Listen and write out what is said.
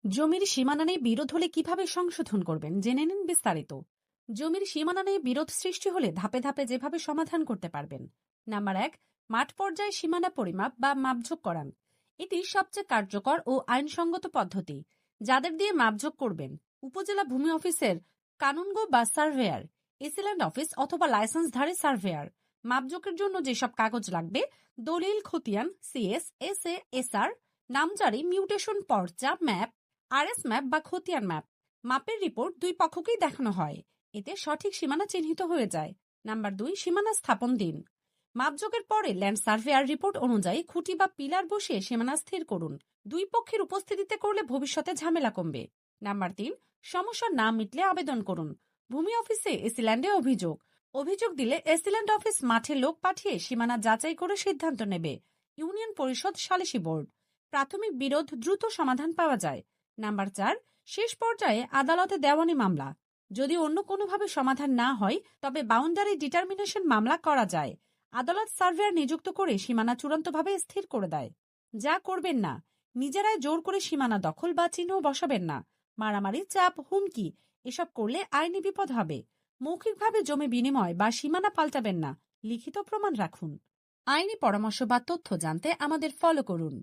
জমির সীমানা নিয়ে বিরোধ হলে কিভাবে সংশোধন করবেন জেনে নিন বিস্তারিত। জমির সীমানা নিয়ে বিরোধ সৃষ্টি হলে ধাপে ধাপে যেভাবে সমাধান করতে পারবেন। নাম্বার 1, মাঠ পর্যায়ে সীমানা পরিমাপ বা মাপঝোঁক করান। এটি সবচেয়ে কার্যকর ও আইনসঙ্গত পদ্ধতি। যাদের দিয়ে মাপঝোঁক করবেন, উপজেলা ভূমি অফিসের কানুনগো বা সার্ভেয়ার, এসিল্যান্ড অফিস অথবা লাইসেন্সধারী সার্ভেয়ার। মাপঝোঁকের জন্য যেসব কাগজ লাগবে: দলিল, খতিয়ান, সিএস, এসএ, এসআর, নামজারি, মিউটেশন পর্চা, ম্যাপ, আরএস ম্যাপ বা খতিয়ান ম্যাপ। মাপের রিপোর্ট দুই পক্ষকেই দেখানো হয়, এতে সঠিক সীমানা চিহ্নিত হয়ে যায়। নাম্বার 2, সীমানা স্থাপন দিন। মাপযোগের পরে ল্যান্ড সার্ভেয়ার রিপোর্ট অনুযায়ী খুঁটি বা পিলার বসিয়ে সীমানা স্থির করুন। দুই পক্ষের উপস্থিতিতে করলে ভবিষ্যতে ঝামেলা কমবে। নাম্বার 3, সমস্যা না মিটলে আবেদন করুন। ভূমি অফিসে এসিল্যান্ডে অভিযোগ দিলে এসিল্যান্ড অফিস মাঠে লোক পাঠিয়ে সীমানা যাচাই করে সিদ্ধান্ত নেবে। ইউনিয়ন পরিষদ, সালিসি বোর্ড। প্রাথমিক বিরোধ দ্রুত সমাধান পাওয়া যায়। নাম্বার 4, শেষ পর্যায়ে আদালতে দেওয়ানি মামলা। যদি অন্য কোনোভাবে সমাধান না হয়, তবে বাউন্ডারি ডিটারমিনেশন মামলা করা যায়। আদালত সার্ভেয়ার নিযুক্ত করে সীমানা চূড়ান্তভাবে স্থির করে দেয়। যা করবেন না: নিজেরাই জোর করে সীমানা দখল বা চিহ্ন বসাবেন না। মারামারি, চাপ, হুমকি এসব করলে আইনি বিপদ হবে। মৌখিকভাবে জমি বিনিময় বা সীমানা পাল্টাবেন না, লিখিত প্রমাণ রাখুন। আইনি পরামর্শ বা তথ্য জানতে আমাদের ফলো করুন।